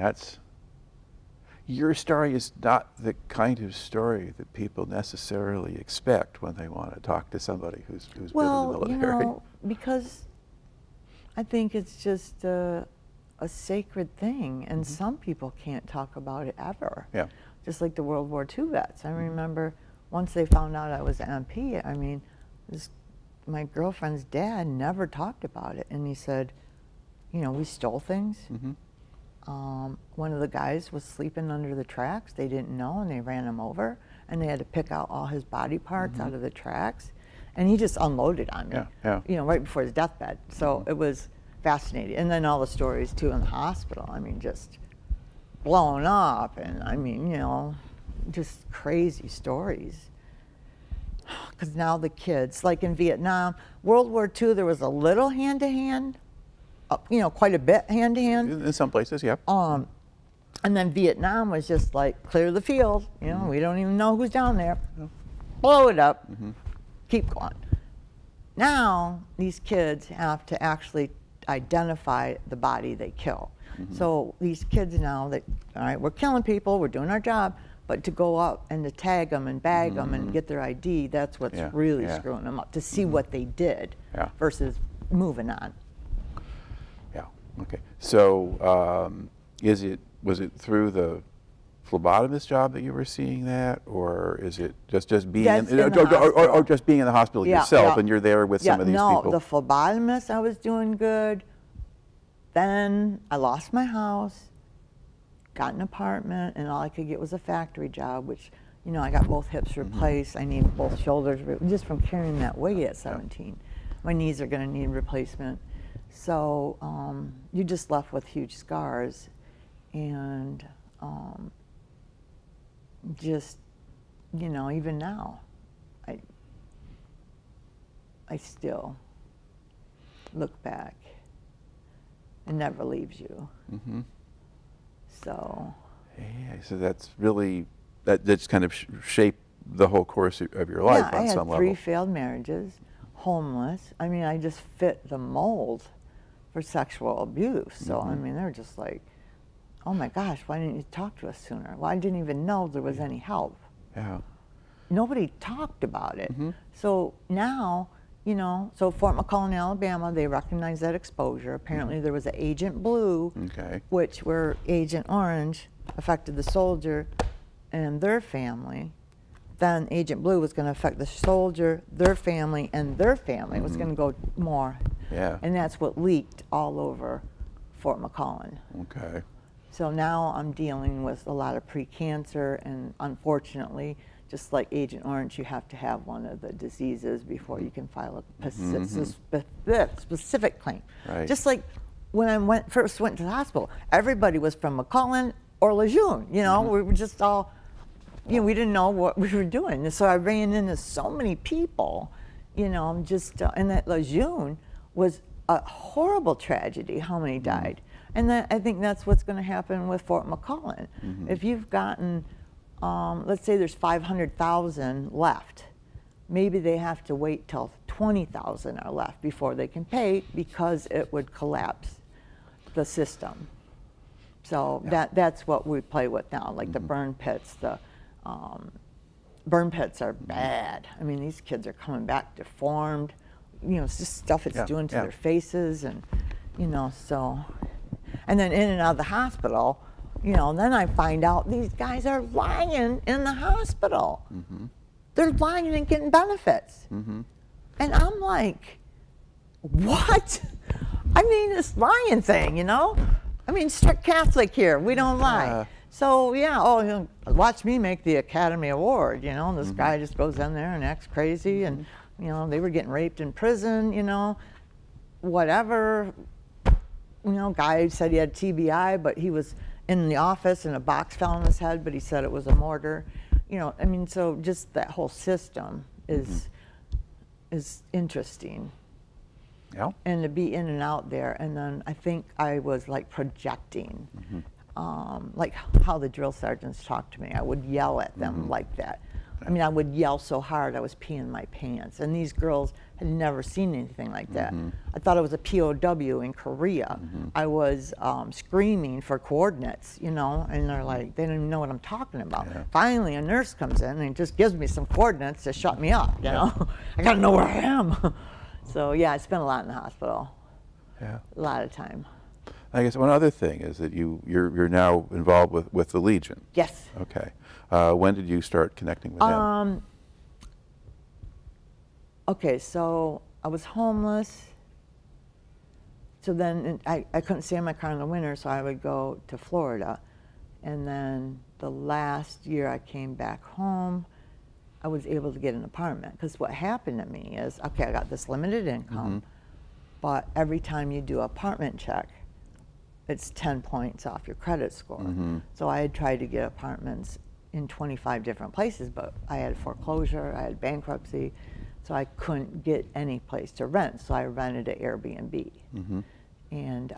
your story is not the kind of story that people necessarily expect when they want to talk to somebody who's been in the military. You know, because I think it's just a sacred thing, and some people can't talk about it ever. Yeah. Just like the World War II vets. I remember once they found out I was an MP, I mean, my girlfriend's dad never talked about it, and he said, you know, we stole things. One of the guys was sleeping under the tracks. They didn't know, and they ran him over, and they had to pick out all his body parts out of the tracks, and he just unloaded on me, you know, right before his deathbed. So it was fascinating. And then all the stories too in the hospital. I mean, just blown up, and I mean, you know, just crazy stories. Because now the kids, like in Vietnam, World War II, there was a little hand-to-hand, you know, quite a bit hand-to-hand. In some places, yeah. And then Vietnam was just like, clear the field, you know, we don't even know who's down there. Blow it up, keep going. Now, these kids have to actually identify the body they kill. So these kids now, that, all right, we're killing people, we're doing our job, but to go up and to tag them and bag them and get their ID, that's what's really screwing them up, to see what they did versus moving on. Yeah, okay. So was it through the phlebotomist job that you were seeing that, or is it just being or just being in the hospital yourself and you're there with some of these people? No, the phlebotomist, I was doing good. Then I lost my house, got an apartment, and all I could get was a factory job, which, you know, I got both hips replaced. I need both shoulders, just from carrying that weight at 17. My knees are going to need replacement. So you're just left with huge scars. And just, you know, even now, I still look back. It never leaves you. So. Yeah, so that's really, that's kind of shaped the whole course of your life on some level. I had 3 failed marriages, homeless. I mean, I just fit the mold for sexual abuse. So, I mean, they're just like, oh my gosh, why didn't you talk to us sooner? Well, I didn't even know there was any help. Yeah. Nobody talked about it. So now, you know, so Fort McClellan, Alabama, they recognized that exposure. Apparently there was an Agent Blue, which where Agent Orange affected the soldier and their family. Then Agent Blue was going to affect the soldier, their family, and their family. It was going to go more. Yeah. And that's what leaked all over Fort McClellan. Okay. So now I'm dealing with a lot of pre-cancer, and unfortunately, just like Agent Orange, you have to have one of the diseases before you can file a specific claim. Right. Just like when I first went to the hospital, everybody was from McClellan or Lejeune. You know, we were just all, you know, we didn't know what we were doing. And so I ran into so many people, you know, just, and that Lejeune was a horrible tragedy, how many died. And I think that's what's going to happen with Fort McClellan. If you've gotten, let's say there's 500,000 left, maybe they have to wait till 20,000 are left before they can pay, because it would collapse the system. So that's what we play with now, like the burn pits. The burn pits are bad. I mean, these kids are coming back deformed. You know, it's just stuff it's doing to their faces, and, you know, so. And then in and out of the hospital, you know, and then I find out these guys are lying in the hospital. They're lying and getting benefits. And I'm like, what? I mean, this lying thing, you know? I mean, strict Catholic here, we don't lie. So yeah, oh, you know, watch me make the Academy Award, you know, and this guy just goes in there and acts crazy, and, you know, they were getting raped in prison, you know, whatever. You know, guy said he had TBI, but he was in the office and a box fell on his head, but he said it was a mortar. You know, I mean, so just that whole system is interesting. Yeah. And to be in and out there, and then I think I was like projecting, like how the drill sergeants talked to me. I would yell at them like that. I mean, I would yell so hard I was peeing my pants. And these girls had never seen anything like that. I thought I was a POW in Korea. I was screaming for coordinates, you know, and they're like, they don't even know what I'm talking about. Finally, a nurse comes in and just gives me some coordinates to shut me up, you know. I gotta know where I am. So yeah, I spent a lot in the hospital. A lot of time. I guess one other thing is that you're now involved with the Legion. Yes. Okay. When did you start connecting with them? Okay, so I was homeless. So then I couldn't stay in my car in the winter, so I would go to Florida. And then the last year I came back home, I was able to get an apartment. Because what happened to me is, okay, I got this limited income, but every time you do an apartment check, it's 10 points off your credit score. So I had tried to get apartments in 25 different places, but I had foreclosure, I had bankruptcy, so I couldn't get any place to rent. So I rented an Airbnb, and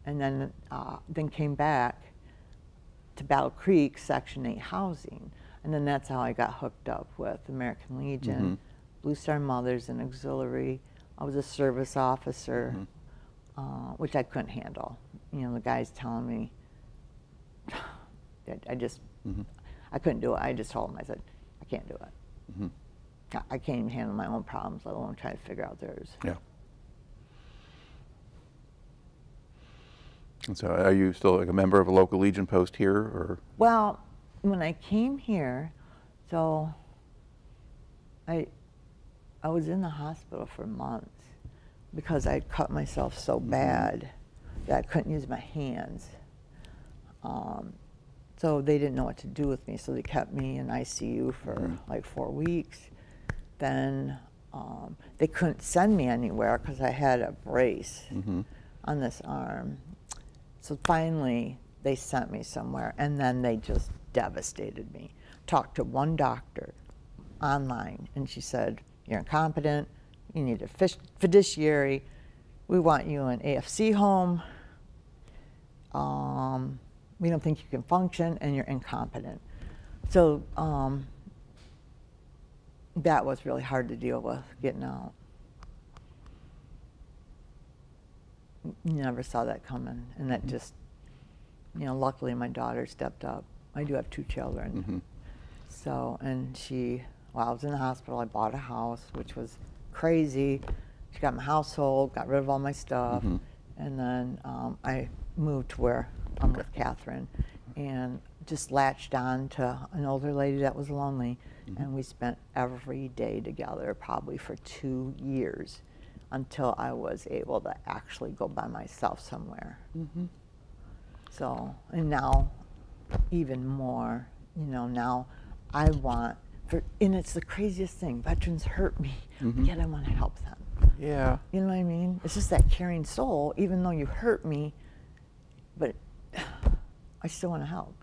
then came back to Battle Creek Section 8 housing, and then that's how I got hooked up with American Legion, Blue Star Mothers and Auxiliary. I was a service officer, which I couldn't handle. You know, the guys telling me that I couldn't do it. I just told them, I said, I can't do it. I can't even handle my own problems, let alone try to figure out theirs. Yeah. And so are you still like a member of a local Legion post here, or? Well, when I came here, so I was in the hospital for months because I cut myself so bad that I couldn't use my hands. So they didn't know what to do with me, so they kept me in ICU for like 4 weeks. Then they couldn't send me anywhere because I had a brace on this arm. So finally, they sent me somewhere, and then they just devastated me. Talked to one doctor online, and she said, you're incompetent, you need a fiduciary, we want you in AFC home, we don't think you can function, and you're incompetent. So that was really hard to deal with, getting out. Never saw that coming, and that just, you know, luckily my daughter stepped up. I do have 2 children. So, and she, while I was in the hospital, I bought a house, which was crazy. She got my household, got rid of all my stuff, and then I moved to where I'm with Catherine, and just latched on to an older lady that was lonely, and we spent every day together, probably for 2 years, until I was able to actually go by myself somewhere. So, and now, even more, you know, now I want, and it's the craziest thing, veterans hurt me, yet I want to help them. Yeah. You know what I mean? It's just that caring soul, even though you hurt me, but I still want to help.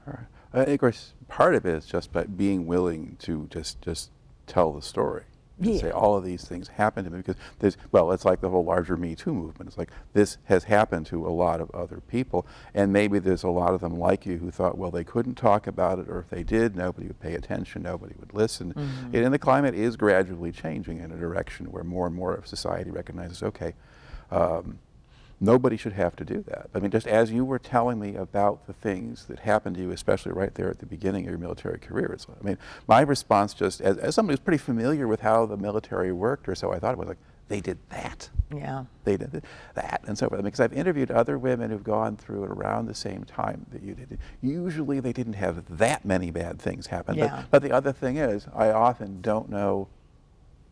All right. Of course, part of it is just by being willing to just tell the story. And say all of these things happen to me because there's, well, it's like the whole larger Me Too movement. It's like this has happened to a lot of other people, and maybe there's a lot of them like you who thought, well, they couldn't talk about it, or if they did, nobody would pay attention, nobody would listen. And the climate is gradually changing in a direction where more and more of society recognizes, okay, nobody should have to do that. I mean, just as you were telling me about the things that happened to you, especially right there at the beginning of your military career, it's, I mean, my response just, as somebody who's pretty familiar with how the military worked, or so I thought it was like, they did that. Yeah. They did that, and so forth. Because I've interviewed other women who've gone through it around the same time that you did. Usually they didn't have that many bad things happen. Yeah. But the other thing is, I often don't know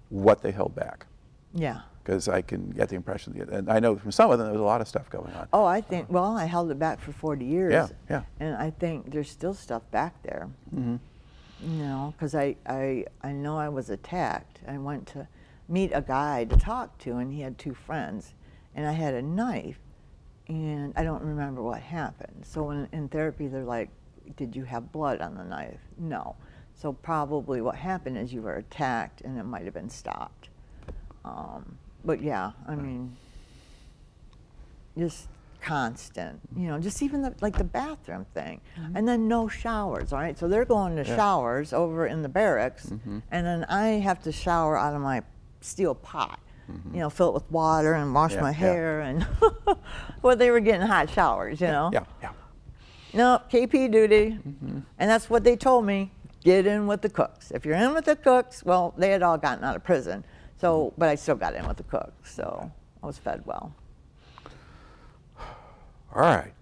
what they held back. Yeah. Because I can get the impression, and I know from some of them there was a lot of stuff going on. Oh, I think, well, I held it back for 40 years. Yeah, yeah. And I think there's still stuff back there. You know, because I know I was attacked. I went to meet a guy to talk to, and he had 2 friends, and I had a knife, and I don't remember what happened. So in therapy, they're like, did you have blood on the knife? No. So probably what happened is you were attacked, and it might have been stopped. But yeah, I mean, just constant, you know, just even like the bathroom thing. And then no showers, all right? So they're going to showers over in the barracks, and then I have to shower out of my steel pot, you know, fill it with water and wash my hair, and well, they were getting hot showers, you know? No, KP duty, and that's what they told me, get in with the cooks. If you're in with the cooks, well, they had all gotten out of prison. So, but I still got in with the cooks, so I was fed well. All right.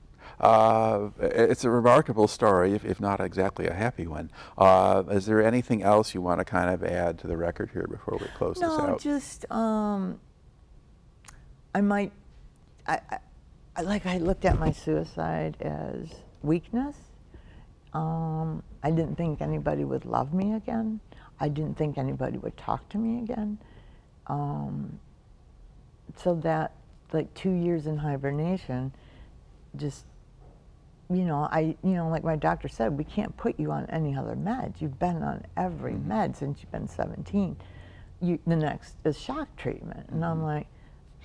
It's a remarkable story, if not exactly a happy one. Is there anything else you want to kind of add to the record here before we close this out? No, just I looked at my suicide as weakness. I didn't think anybody would love me again. I didn't think anybody would talk to me again. So that, like 2 years in hibernation, just, like my doctor said, we can't put you on any other meds. You've been on every med since you've been 17. The next is shock treatment. And I'm like,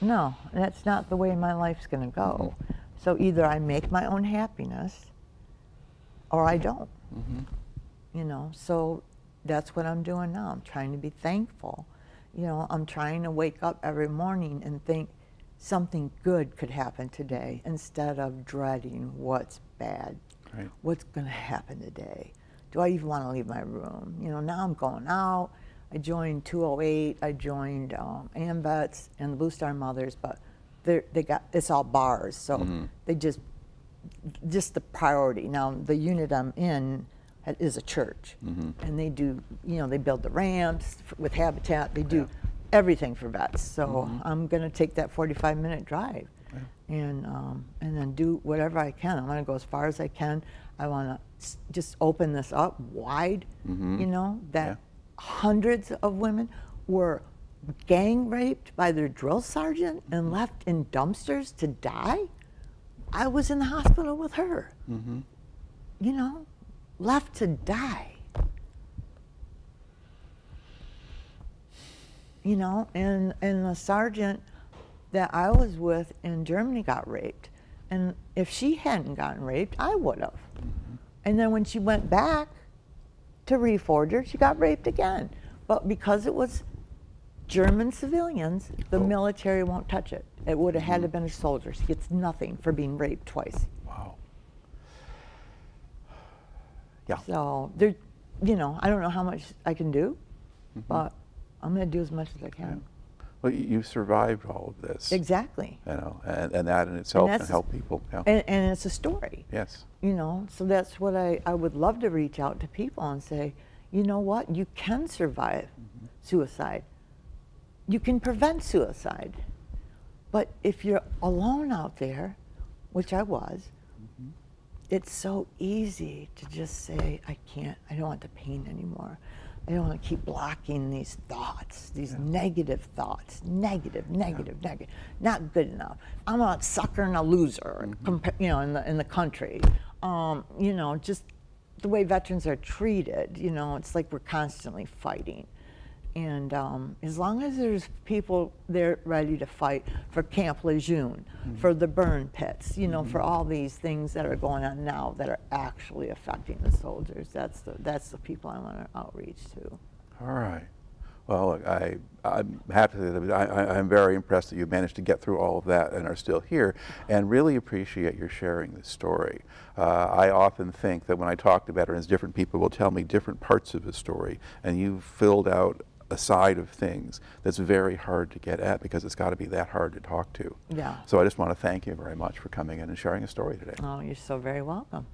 no, that's not the way my life's gonna go. So either I make my own happiness or I don't. So that's what I'm doing now. I'm trying to be thankful. I'm trying to wake up every morning and think something good could happen today instead of dreading what's bad. Right. What's going to happen today? Do I even want to leave my room? Now I'm going out. I joined 208. I joined AMVETS and the Blue Star Mothers, but it's all bars, so they just the priority. Now the unit I'm in is a church, and they do, they build the ramps with Habitat. They do everything for vets. So I'm going to take that 45-minute drive, and then do whatever I can. I want to go as far as I can. I want to just open this up wide. That hundreds of women were gang raped by their drill sergeant and left in dumpsters to die. I was in the hospital with her. Left to die. And the sergeant that I was with in Germany got raped. And if she hadn't gotten raped, I would have. And then when she went back to Reforger, she got raped again. But because it was German civilians, the military won't touch it. It would have had to have been a soldier. She gets nothing for being raped twice. Wow. Yeah. So there, I don't know how much I can do, but I'm going to do as much as I can. Well, you survived all of this. Exactly. And that in itself can help people. And it's a story. Yes. So that's what I would love to reach out to people and say, you know what, you can survive suicide. You can prevent suicide. But if you're alone out there, which I was, it's so easy to just say, I don't want the pain anymore. I don't want to keep blocking these thoughts, these negative thoughts, negative, not good enough. I'm a sucker and a loser, in the country. Just the way veterans are treated, it's like we're constantly fighting. And as long as there's people there ready to fight for Camp Lejeune, for the burn pits, for all these things that are going on now that are actually affecting the soldiers, that's the people I want to outreach to. All right. Well, look, I'm happy that I'm very impressed that you managed to get through all of that and are still here, and really appreciate your sharing this story. I often think that when I talk to veterans, different people will tell me different parts of the story, and you've filled out a side of things that's very hard to get at because it's got to be that hard to talk to. Yeah. So I just want to thank you very much for coming in and sharing a story today. Oh, you're so very welcome.